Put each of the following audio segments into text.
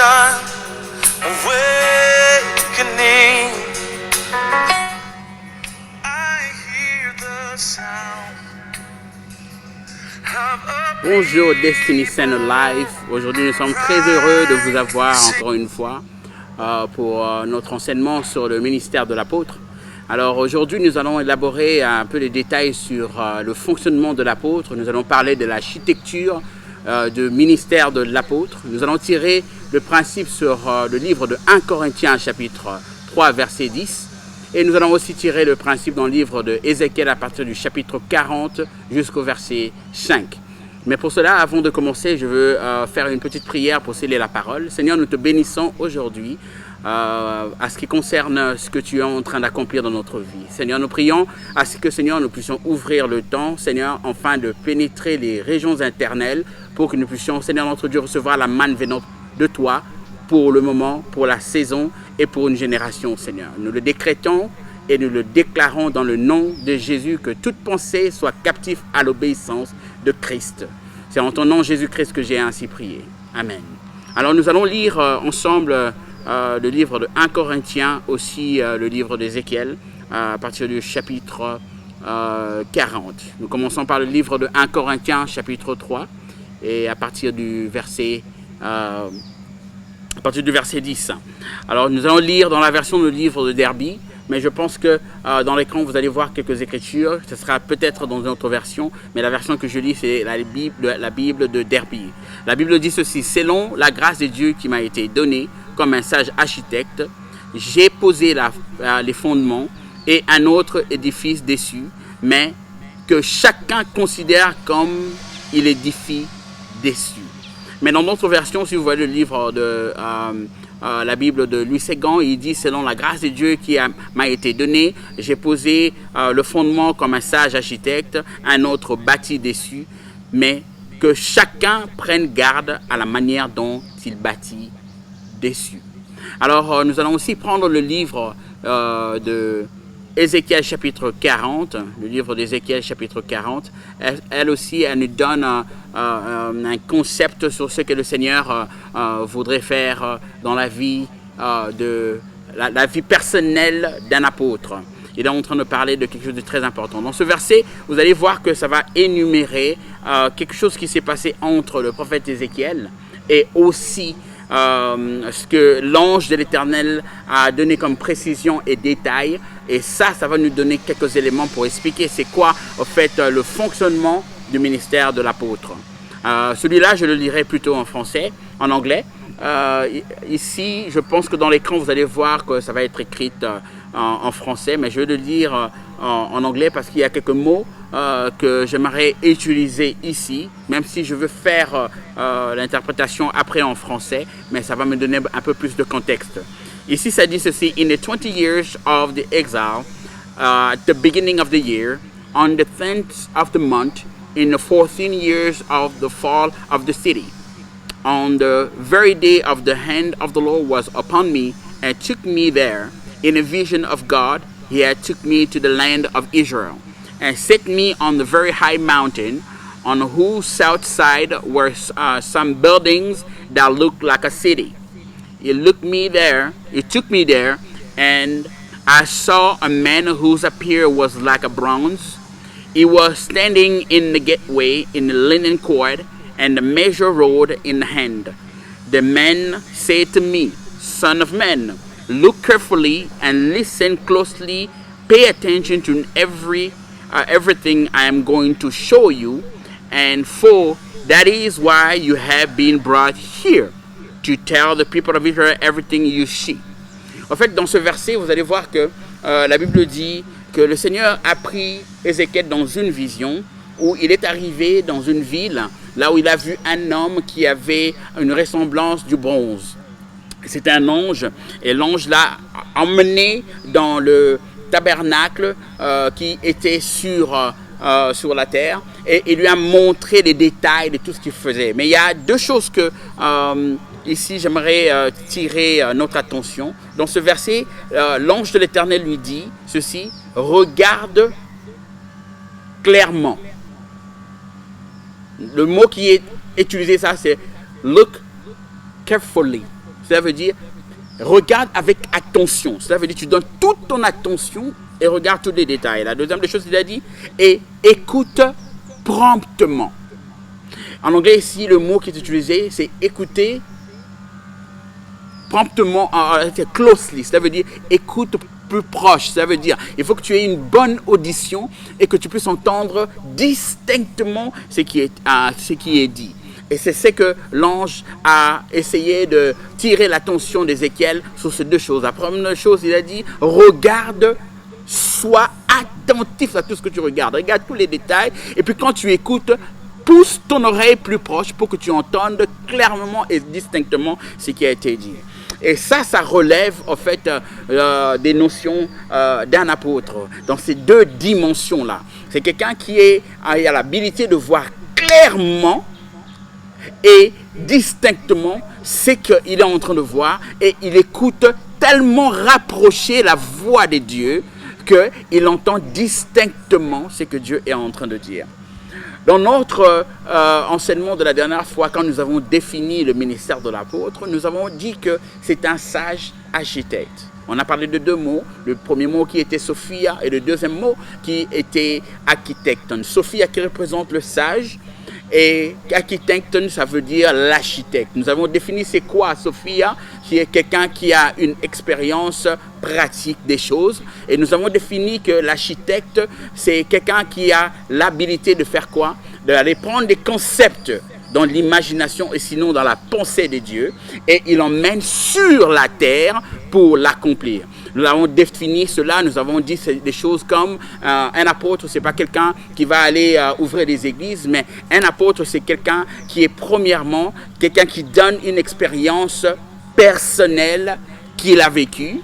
I'm awakening. I hear the sound of a Bonjour Destiny Center Live. Aujourd'hui, nous sommes très heureux de vous avoir encore une fois pour notre enseignement sur le ministère de l'apôtre. Alors aujourd'hui, nous allons élaborer un peu les détails sur le fonctionnement de l'apôtre. Nous allons parler de l'architecture du ministère de l'apôtre. Nous allons tirer le principe sur le livre de 1 Corinthiens chapitre 3 verset 10. Et nous allons aussi tirer le principe dans le livre de Ézéchiel à partir du chapitre 40 jusqu'au verset 5. Mais pour cela, avant de commencer, je veux faire une petite prière pour sceller la parole. Seigneur, nous te bénissons aujourd'hui à ce qui concerne ce que tu es en train d'accomplir dans notre vie. Seigneur, nous prions à ce que, Seigneur, nous puissions ouvrir le temps, Seigneur, afin de pénétrer les régions internelles pour que nous puissions, Seigneur notre Dieu, recevoir la manne venant de toi pour le moment, pour la saison et pour une génération, Seigneur. Nous le décrétons et nous le déclarons dans le nom de Jésus, que toute pensée soit captive à l'obéissance de Christ. C'est en ton nom, Jésus-Christ, que j'ai ainsi prié. Amen. Alors nous allons lire ensemble le livre de 1 Corinthiens, aussi le livre d'Ézéchiel, à partir du chapitre 40. Nous commençons par le livre de 1 Corinthiens, chapitre 3, et à partir du verset 10. Alors nous allons lire dans la version du livre de Derby, mais je pense que dans l'écran vous allez voir quelques écritures. Ce sera peut-être dans une autre version, mais la version que je lis, c'est la Bible de Derby. La Bible dit ceci: selon la grâce de Dieu qui m'a été donnée comme un sage architecte, j'ai posé les fondements et un autre édifice dessus, mais que chacun considère comme il édifie dessus. Mais dans notre version, si vous voyez le livre de la Bible de Louis Ségan, il dit: selon la grâce de Dieu qui m'a été donnée, j'ai posé le fondement comme un sage architecte, un autre bâti dessus, mais que chacun prenne garde à la manière dont il bâtit dessus. Alors nous allons aussi prendre le livre de Ézéchiel chapitre 40, le livre d'Ézéchiel chapitre 40. Elle aussi, elle nous donne un concept sur ce que le Seigneur voudrait faire dans la vie la vie personnelle d'un apôtre. Il est en train de parler de quelque chose de très important. Dans ce verset, vous allez voir que ça va énumérer quelque chose qui s'est passé entre le prophète Ézéchiel et aussi ce que l'ange de l'Éternel a donné comme précision et détail. Et ça va nous donner quelques éléments pour expliquer c'est quoi, en fait, le fonctionnement du ministère de l'apôtre. Celui-là, je le lirai plutôt en français, en anglais. Ici, je pense que dans l'écran, vous allez voir que ça va être écrit en français, mais je vais le lire en anglais parce qu'il y a quelques mots que j'aimerais utiliser ici, même si je veux faire l'interprétation après en français, mais ça va me donner un peu plus de contexte. Ici, ça dit ceci: in the 20 years of the exile, at the beginning of the year, on the 10th of the month, in the 14 years of the fall of the city, on the very day of the hand of the Lord was upon me, and took me there. In a vision of God, he had took me to the land of Israel, and set me on the very high mountain, on whose south side were some buildings that looked like a city. He took me there, and I saw a man whose appearance was like a bronze. He was standing in the gateway in the linen cord, and the measure rod in the hand. The man said to me, Son of man, look carefully and listen closely. Pay attention to everything I am going to show you, and for that is why you have been brought here, to tell the people of Israel everything you see. En fait, dans ce verset, vous allez voir que la Bible dit que le Seigneur a pris Ézéchiel dans une vision où il est arrivé dans une ville, là où il a vu un homme qui avait une ressemblance du bronze. C'était un ange, et l'ange l'a emmené dans le tabernacle qui était sur la terre, et il lui a montré les détails de tout ce qu'il faisait. Mais il y a deux choses que ici j'aimerais tirer notre attention. Dans ce verset, l'ange de l'Éternel lui dit ceci: regarde clairement. Le mot qui est utilisé, ça, c'est look carefully. Cela veut dire regarde avec attention. Cela veut dire tu donnes toute ton attention et regarde tous les détails. La deuxième des choses qu'il a dit est écoute promptement. En anglais ici, le mot qui est utilisé, c'est écouter promptement, closely. Cela veut dire écoute plus proche. Ça veut dire il faut que tu aies une bonne audition et que tu puisses entendre distinctement ce qui est dit. Et c'est ce que l'ange a essayé de tirer l'attention d'Ézéchiel sur ces deux choses. La première chose, il a dit, regarde, sois attentif à tout ce que tu regardes. Regarde tous les détails. Et puis quand tu écoutes, pousse ton oreille plus proche pour que tu entendes clairement et distinctement ce qui a été dit. Et ça relève en fait des notions d'un apôtre dans ces deux dimensions-là. C'est quelqu'un qui a l'habilité de voir clairement et distinctement ce qu'il est en train de voir, et il écoute tellement rapproché la voix de Dieu qu'il entend distinctement ce que Dieu est en train de dire. Dans notre enseignement de la dernière fois, quand nous avons défini le ministère de l'apôtre, nous avons dit que c'est un sage architecte. On a parlé de deux mots, le premier mot qui était Sophia et le deuxième mot qui était architecte. Sophia qui représente le sage, et architecte, ça veut dire l'architecte. Nous avons défini c'est quoi Sophia, qui est quelqu'un qui a une expérience pratique des choses. Et nous avons défini que l'architecte, c'est quelqu'un qui a l'habilité de faire quoi? D'aller prendre des concepts dans l'imagination et sinon dans la pensée de Dieu, et il emmène sur la terre pour l'accomplir. Nous avons défini cela, nous avons dit des choses comme un apôtre, c'est pas quelqu'un qui va aller ouvrir des églises, mais un apôtre, c'est quelqu'un qui est premièrement quelqu'un qui donne une expérience personnelle qu'il a vécue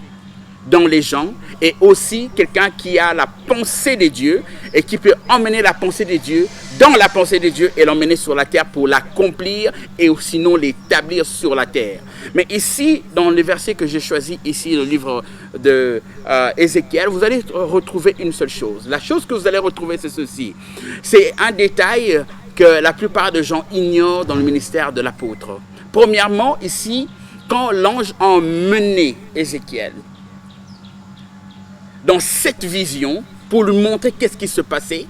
dans les gens, et aussi quelqu'un qui a la pensée de Dieu et qui peut emmener la pensée de Dieu dans la pensée de Dieu et l'emmener sur la terre pour l'accomplir et sinon l'établir sur la terre. Mais ici, dans le verset que j'ai choisi ici, le livre de Ézéchiel, vous allez retrouver une seule chose. La chose que vous allez retrouver, c'est ceci. C'est un détail que la plupart des gens ignorent dans le ministère de l'apôtre. Premièrement, ici, quand l'ange a emmené Ézéchiel dans cette vision, pour lui montrer qu'est-ce qui se passait,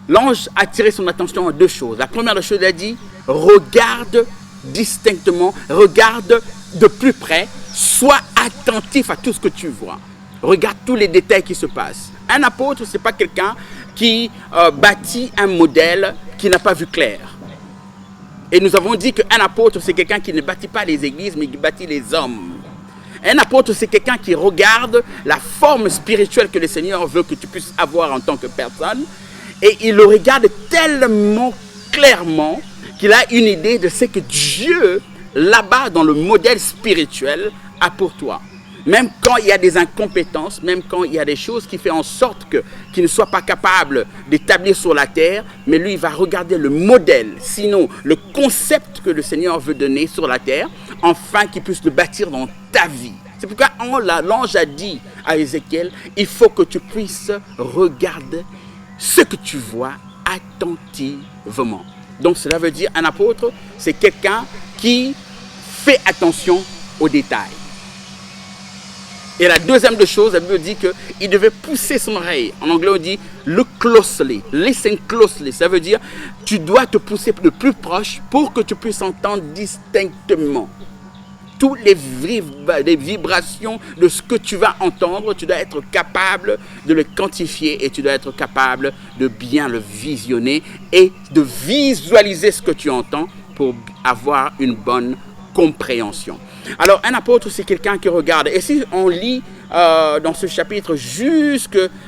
l'ange a attiré son attention à deux choses. La première chose, il a dit, regarde distinctement, regarde de plus près, sois attentif à tout ce que tu vois. Regarde tous les détails qui se passent. Un apôtre, ce n'est pas quelqu'un qui bâtit un modèle qui n'a pas vu clair. Et nous avons dit qu'un apôtre, c'est quelqu'un qui ne bâtit pas les églises, mais qui bâtit les hommes. Un apôtre, c'est quelqu'un qui regarde la forme spirituelle que le Seigneur veut que tu puisses avoir en tant que personne. Et il le regarde tellement clairement qu'il a une idée de ce que Dieu, là-bas, dans le modèle spirituel, a pour toi. Même quand il y a des incompétences, même quand il y a des choses qui font en sorte qu'il ne soit pas capable d'établir sur la terre, mais lui, il va regarder le modèle, sinon le concept que le Seigneur veut donner sur la terre, afin qu'il puisse le bâtir dans ta vie. C'est pourquoi l'ange a dit à Ézéchiel, il faut que tu puisses regarder ce que tu vois attentivement. Donc cela veut dire, un apôtre, c'est quelqu'un qui fait attention aux détails. Et la deuxième des choses, la Bible dit qu'il devait pousser son oreille. En anglais, on dit look closely, listen closely. Ça veut dire tu dois te pousser de plus proche pour que tu puisses entendre distinctement. Toutes les vibrations de ce que tu vas entendre, tu dois être capable de le quantifier et tu dois être capable de bien le visionner et de visualiser ce que tu entends pour avoir une bonne compréhension. Alors, un apôtre, c'est quelqu'un qui regarde. Et si on lit dans ce chapitre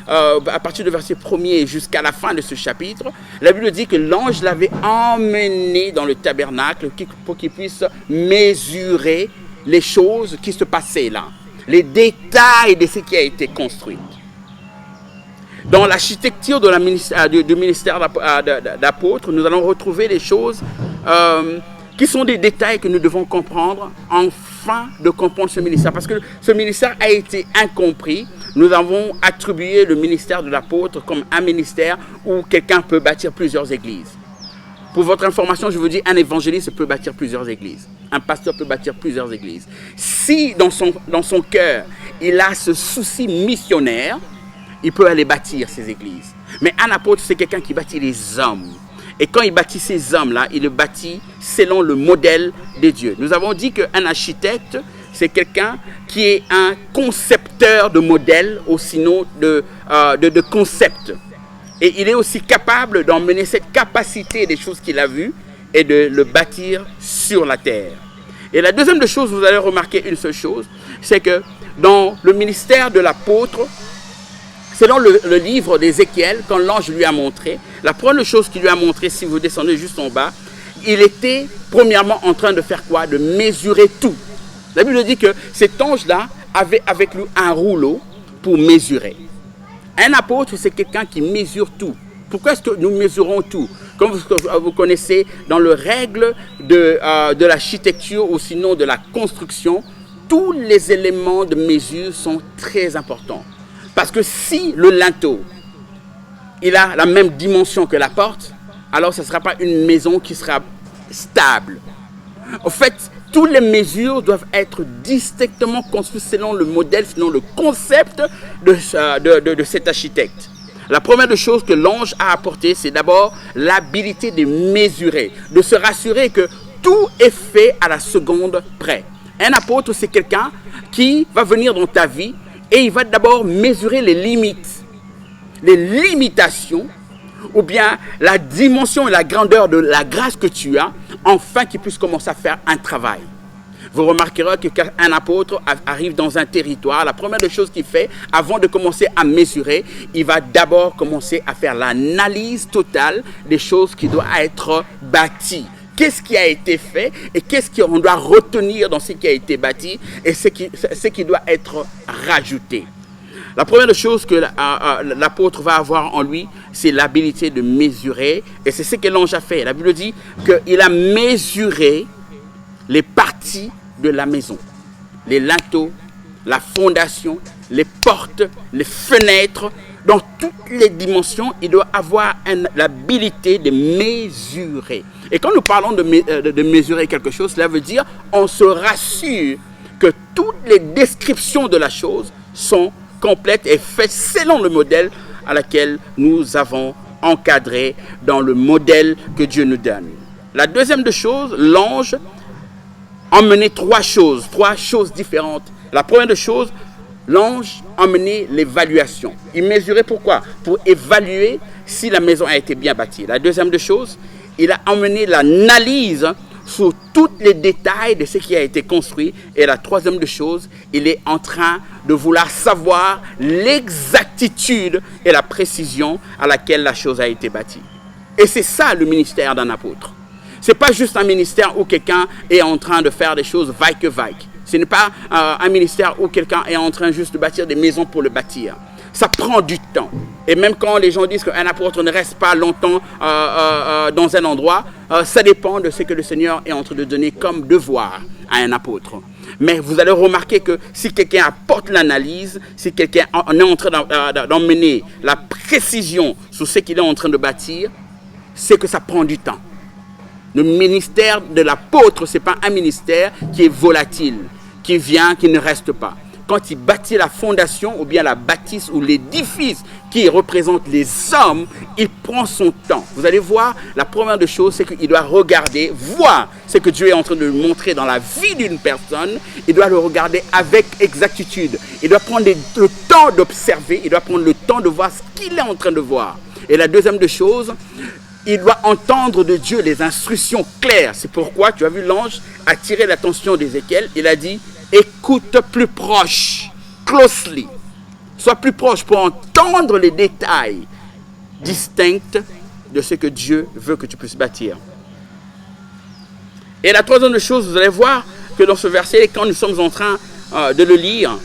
à partir du verset 1er jusqu'à la fin de ce chapitre, la Bible dit que l'ange l'avait emmené dans le tabernacle pour qu'il puisse mesurer les choses qui se passaient là, les détails de ce qui a été construit. Dans l'architecture du ministère d'apôtre, nous allons retrouver des choses qui sont des détails que nous devons comprendre afin de comprendre ce ministère. Parce que ce ministère a été incompris. Nous avons attribué le ministère de l'apôtre comme un ministère où quelqu'un peut bâtir plusieurs églises. Pour votre information, je vous dis, un évangéliste peut bâtir plusieurs églises. Un pasteur peut bâtir plusieurs églises. Si dans son cœur, il a ce souci missionnaire, il peut aller bâtir ces églises. Mais un apôtre, c'est quelqu'un qui bâtit les hommes. Et quand il bâtit ces hommes-là, il le bâtit selon le modèle de Dieu. Nous avons dit qu'un architecte, c'est quelqu'un qui est un concepteur de modèles ou sinon de concepts. Et il est aussi capable d'emmener cette capacité des choses qu'il a vues et de le bâtir sur la terre. Et la deuxième des choses, vous allez remarquer une seule chose, c'est que dans le ministère de l'apôtre, selon le livre d'Ézéchiel, quand l'ange lui a montré, la première chose qu'il lui a montré, si vous descendez juste en bas, il était premièrement en train de faire quoi? De mesurer tout. La Bible dit que cet ange-là avait avec lui un rouleau pour mesurer. Un apôtre, c'est quelqu'un qui mesure tout. Pourquoi est-ce que nous mesurons tout? Comme vous connaissez, dans les règles de l'architecture ou sinon de la construction, tous les éléments de mesure sont très importants. Parce que si le linteau, il a la même dimension que la porte, alors ce ne sera pas une maison qui sera stable. En fait, toutes les mesures doivent être distinctement construites selon le modèle, selon le concept de cet architecte. La première des choses que l'ange a apporté, c'est d'abord l'habilité de mesurer, de se rassurer que tout est fait à la seconde près. Un apôtre, c'est quelqu'un qui va venir dans ta vie et il va d'abord mesurer les limites, les limitations, ou bien la dimension et la grandeur de la grâce que tu as, afin qu'il puisse commencer à faire un travail. Vous remarquerez que quand un apôtre arrive dans un territoire, la première des choses qu'il fait, avant de commencer à mesurer, il va d'abord commencer à faire l'analyse totale des choses qui doivent être bâties. Qu'est-ce qui a été fait et qu'est-ce qu'on doit retenir dans ce qui a été bâti et ce qui doit être rajouté. La première chose que l'apôtre va avoir en lui, c'est l'habilité de mesurer. Et c'est ce que l'ange a fait. La Bible dit qu'il a mesuré les parties de la maison. Les linteaux, la fondation, les portes, les fenêtres. Dans toutes les dimensions, il doit avoir l'habilité de mesurer. Et quand nous parlons de mesurer quelque chose, cela veut dire on se rassure que toutes les descriptions de la chose sont complète et faite selon le modèle à laquelle nous avons encadré dans le modèle que Dieu nous donne. La deuxième des choses, l'ange emmenait trois choses différentes. La première des choses, l'ange emmenait l'évaluation. Il mesurait pourquoi? Pour évaluer si la maison a été bien bâtie. La deuxième des choses, il a emmené l'analyse sur tous les détails de ce qui a été construit. Et la troisième des choses, il est en train de vouloir savoir l'exactitude et la précision à laquelle la chose a été bâtie. Et c'est ça le ministère d'un apôtre. Ce n'est pas juste un ministère où quelqu'un est en train de faire des choses vaille que vaille. Ce n'est pas un ministère où quelqu'un est en train juste de bâtir des maisons pour le bâtir. Ça prend du temps. Et même quand les gens disent qu'un apôtre ne reste pas longtemps dans un endroit, ça dépend de ce que le Seigneur est en train de donner comme devoir à un apôtre. Mais vous allez remarquer que si quelqu'un apporte l'analyse, si quelqu'un est en train d'emmener la précision sur ce qu'il est en train de bâtir, c'est que ça prend du temps. Le ministère de l'apôtre, ce n'est pas un ministère qui est volatile, qui vient, qui ne reste pas. Quand il bâtit la fondation ou bien la bâtisse ou l'édifice qui représente les hommes, il prend son temps. Vous allez voir, la première des choses, c'est qu'il doit regarder, voir ce que Dieu est en train de montrer dans la vie d'une personne. Il doit le regarder avec exactitude. Il doit prendre le temps d'observer, il doit prendre le temps de voir ce qu'il est en train de voir. Et la deuxième des choses, il doit entendre de Dieu les instructions claires. C'est pourquoi tu as vu l'ange attirer l'attention d'Ézéchiel. Il a dit, écoute plus proche, closely. Sois plus proche pour entendre les détails distincts de ce que Dieu veut que tu puisses bâtir. Et la troisième chose, vous allez voir que dans ce verset, quand nous sommes en train de le lire,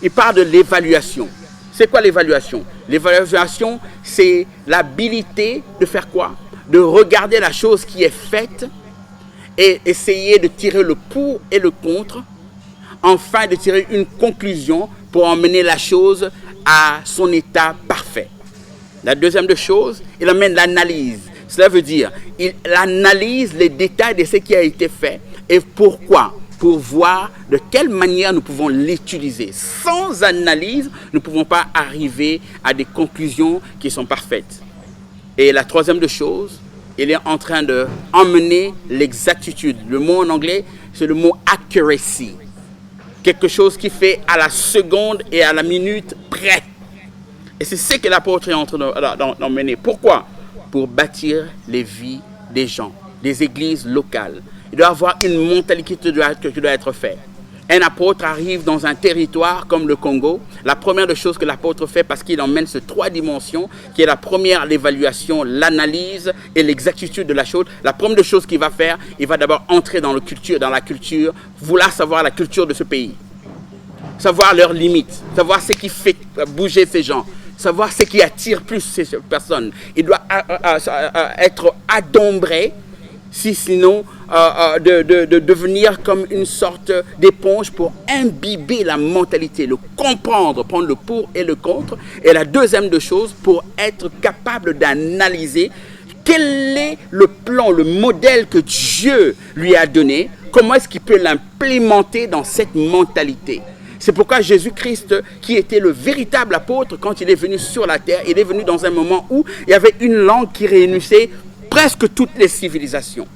il parle de l'évaluation. C'est quoi l'évaluation? L'évaluation, c'est l'habilité de faire quoi? De regarder la chose qui est faite et essayer de tirer le pour et le contre, afin de tirer une conclusion pour emmener la chose à son état parfait. La deuxième des choses, il amène l'analyse. Cela veut dire, il analyse les détails de ce qui a été fait. Et pourquoi? Pour voir de quelle manière nous pouvons l'utiliser. Sans analyse, nous ne pouvons pas arriver à des conclusions qui sont parfaites. Et la troisième des choses, il est en train d'emmener l'exactitude. Le mot en anglais, c'est le mot accuracy. Quelque chose qui fait à la seconde et à la minute près. Et c'est ce que l'apôtre est en train d'emmener. Pourquoi? Pour bâtir les vies des gens, des églises locales. Il doit y avoir une mentalité qui doit être faite. Un apôtre arrive dans un territoire comme le Congo. La première des choses que l'apôtre fait, parce qu'il emmène ces trois dimensions, qui est la première, l'évaluation, l'analyse et l'exactitude de la chose. La première des choses qu'il va faire, il va d'abord entrer dans la culture, vouloir savoir la culture de ce pays. Savoir leurs limites, savoir ce qui fait bouger ces gens, savoir ce qui attire plus ces personnes. Il doit être adombré, sinon de devenir comme une sorte d'éponge pour imbiber la mentalité, le comprendre, prendre le pour et le contre. Et la deuxième des choses, pour être capable d'analyser quel est le plan, le modèle que Dieu lui a donné, comment est-ce qu'il peut l'implémenter dans cette mentalité. C'est pourquoi Jésus-Christ, qui était le véritable apôtre, quand il est venu sur la terre, il est venu dans un moment où il y avait une langue qui réunissait presque toutes les civilisations.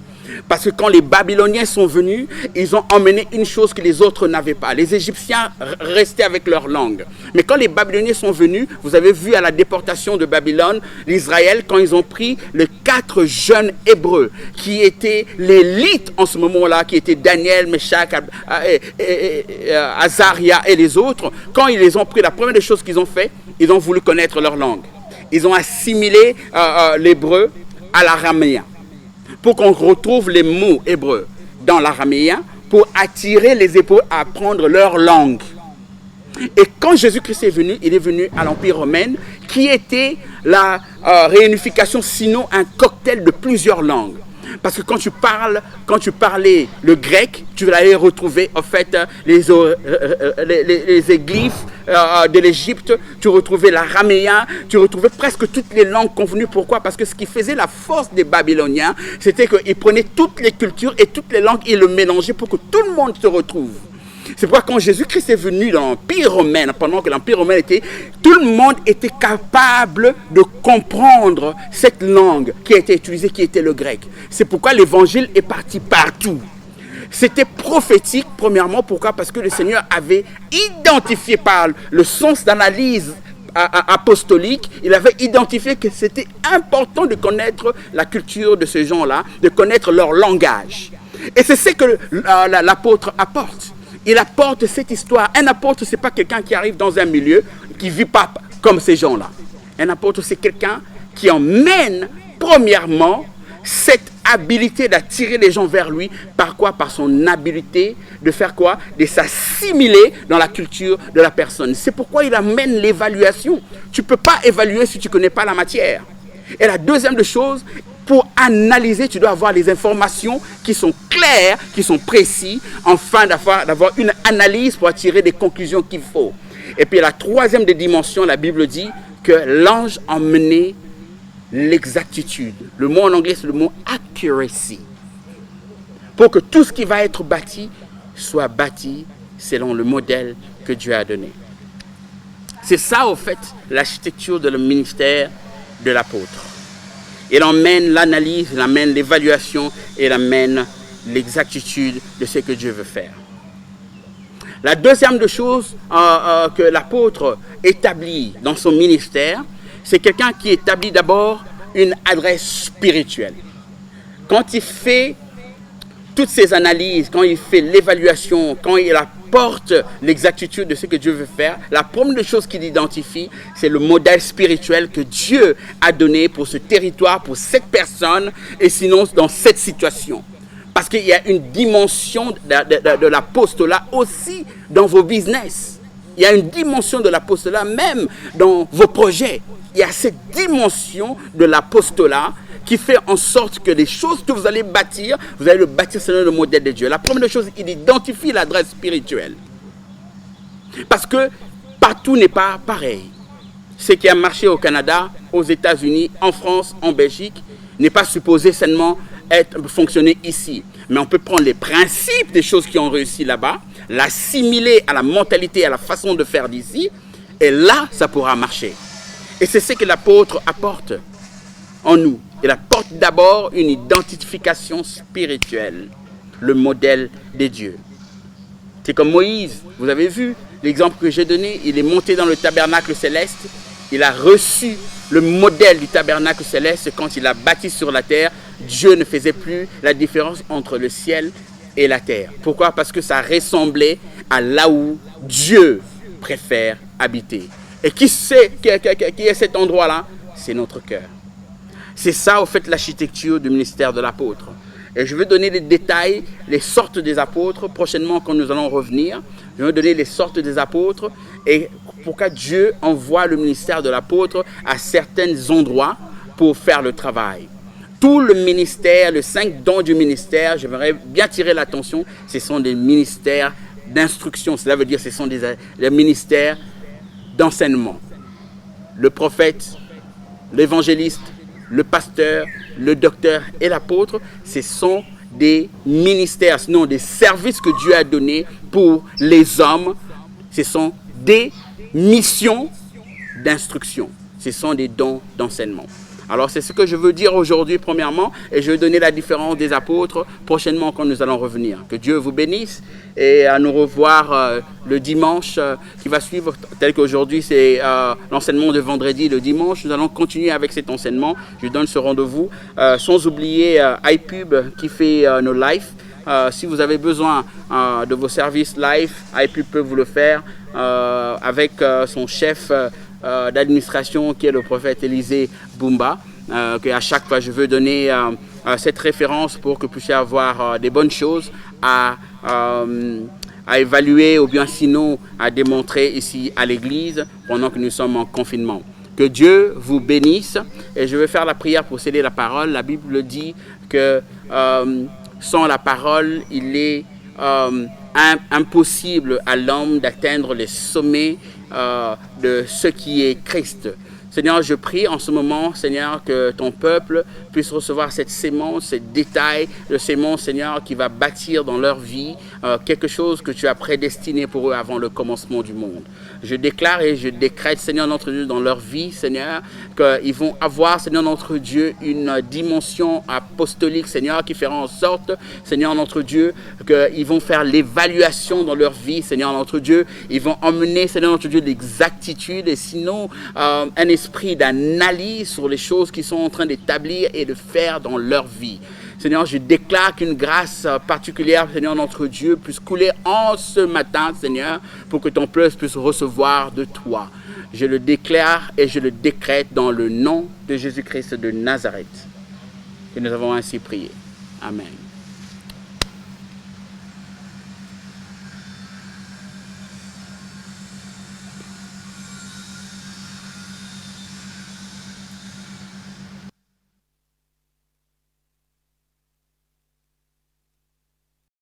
Parce que quand les Babyloniens sont venus, ils ont emmené une chose que les autres n'avaient pas. Les Égyptiens restaient avec leur langue. Mais quand les Babyloniens sont venus, vous avez vu à la déportation de Babylone, l'Israël, quand ils ont pris les 4 jeunes Hébreux, qui étaient l'élite en ce moment-là, qui étaient Daniel, Meshach, Azaria et les autres, quand ils les ont pris, la première des choses qu'ils ont fait, ils ont voulu connaître leur langue. Ils ont assimilé l'hébreu à l'araméen, pour qu'on retrouve les mots hébreux dans l'araméen, pour attirer les Hébreux à apprendre leur langue. Et quand Jésus-Christ est venu, il est venu à l'Empire romain, qui était la réunification, sinon un cocktail de plusieurs langues. Parce que quand tu parlais le grec, tu allais retrouver en fait les glyphes de l'Égypte, tu retrouvais l'araméen, tu retrouvais presque toutes les langues convenues. Pourquoi? Parce que ce qui faisait la force des Babyloniens, c'était qu'ils prenaient toutes les cultures et toutes les langues et le mélangeaient pour que tout le monde se retrouve. C'est pourquoi quand Jésus-Christ est venu dans l'Empire romain, pendant que l'Empire romain était, tout le monde était capable de comprendre cette langue qui a été utilisée, qui était le grec. C'est pourquoi l'évangile est parti partout. C'était prophétique, premièrement. Pourquoi? Parce que le Seigneur avait identifié par le sens d'analyse apostolique, il avait identifié que c'était important de connaître la culture de ces gens-là, de connaître leur langage. Et c'est ce que l'apôtre apporte. Il apporte cette histoire. Un apôtre, ce n'est pas quelqu'un qui arrive dans un milieu, qui ne vit pas comme ces gens-là. Un apôtre, c'est quelqu'un qui emmène, premièrement, cette habilité d'attirer les gens vers lui. Par quoi? Par son habilité de faire quoi? De s'assimiler dans la culture de la personne. C'est pourquoi il amène l'évaluation. Tu ne peux pas évaluer si tu ne connais pas la matière. Et la deuxième des choses, pour analyser, tu dois avoir les informations qui sont claires, qui sont précises, afin d'avoir une analyse pour attirer des conclusions qu'il faut. Et puis la troisième des dimensions, la Bible dit que l'ange emmenait l'exactitude. Le mot en anglais, c'est le mot accuracy. Pour que tout ce qui va être bâti soit bâti selon le modèle que Dieu a donné. C'est ça, au fait, l'architecture de le ministère de l'apôtre. Il emmène l'analyse, il emmène l'évaluation et il emmène l'exactitude de ce que Dieu veut faire. La deuxième des choses que l'apôtre établit dans son ministère, c'est quelqu'un qui établit d'abord une adresse spirituelle. Quand il fait toutes ces analyses, quand il fait l'évaluation, quand il apporte l'exactitude de ce que Dieu veut faire, la première chose qu'il identifie, c'est le modèle spirituel que Dieu a donné pour ce territoire, pour cette personne, et sinon dans cette situation. Parce qu'il y a une dimension de l'apostolat aussi dans vos business. Il y a une dimension de l'apostolat même dans vos projets. Il y a cette dimension de l'apostolat qui fait en sorte que les choses que vous allez bâtir, vous allez le bâtir selon le modèle de Dieu. La première chose, il identifie l'adresse spirituelle. Parce que partout n'est pas pareil. Ce qui a marché au Canada, aux États-Unis, en France, en Belgique, n'est pas supposé seulement fonctionner ici. Mais on peut prendre les principes des choses qui ont réussi là-bas, l'assimiler à la mentalité, à la façon de faire d'ici, et là, ça pourra marcher. Et c'est ce que l'apôtre apporte en nous. Il apporte d'abord une identification spirituelle, le modèle des dieux. C'est comme Moïse, vous avez vu l'exemple que j'ai donné, il est monté dans le tabernacle céleste, il a reçu le modèle du tabernacle céleste quand il a bâti sur la terre. Dieu ne faisait plus la différence entre le ciel et la terre. Pourquoi? Parce que ça ressemblait à là où Dieu préfère habiter. Et qui est cet endroit-là? C'est notre cœur. C'est ça, au fait, l'architecture du ministère de l'apôtre. Et je vais donner les détails, les sortes des apôtres, prochainement quand nous allons revenir. Je vais donner les sortes des apôtres et pourquoi Dieu envoie le ministère de l'apôtre à certains endroits pour faire le travail. Tout le ministère, les 5 dons du ministère, j'aimerais bien tirer l'attention, ce sont des ministères d'instruction. Cela veut dire que ce sont des ministères d'enseignement. Le prophète, l'évangéliste, le pasteur, le docteur et l'apôtre, ce sont des ministères, sinon des services que Dieu a donnés pour les hommes. Ce sont des missions d'instruction. Ce sont des dons d'enseignement. Alors c'est ce que je veux dire aujourd'hui premièrement et je vais donner la différence des apôtres prochainement quand nous allons revenir. Que Dieu vous bénisse et à nous revoir le dimanche qui va suivre, tel qu'aujourd'hui c'est l'enseignement de vendredi. Le dimanche, nous allons continuer avec cet enseignement. Je donne ce rendez-vous sans oublier iPub qui fait nos lives. Si vous avez besoin de vos services live, iPub peut vous le faire avec son chef d'administration qui est le prophète Élisée Bumba, que à chaque fois je veux donner cette référence pour que vous puissiez avoir des bonnes choses à évaluer ou bien sinon à démontrer ici à l'église pendant que nous sommes en confinement. Que Dieu vous bénisse et je vais faire la prière pour sceller la parole. La Bible dit que sans la parole, il est impossible à l'homme d'atteindre les sommets de ce qui est Christ. Seigneur, je prie en ce moment, Seigneur, que ton peuple puisse recevoir cette sémence, ces détails de sémence, Seigneur, qui va bâtir dans leur vie quelque chose que tu as prédestiné pour eux avant le commencement du monde. Je déclare et je décrète, Seigneur notre Dieu, dans leur vie, Seigneur, qu'ils vont avoir, Seigneur notre Dieu, une dimension apostolique, Seigneur, qui fera en sorte, Seigneur notre Dieu, qu'ils vont faire l'évaluation dans leur vie, Seigneur notre Dieu. Ils vont emmener, Seigneur notre Dieu, l'exactitude et sinon un esprit d'analyse sur les choses qu'ils sont en train d'établir et de faire dans leur vie. Seigneur, je déclare qu'une grâce particulière, Seigneur notre Dieu, puisse couler en ce matin, Seigneur, pour que ton peuple puisse recevoir de toi. Je le déclare et je le décrète dans le nom de Jésus-Christ de Nazareth. Que nous avons ainsi prié. Amen.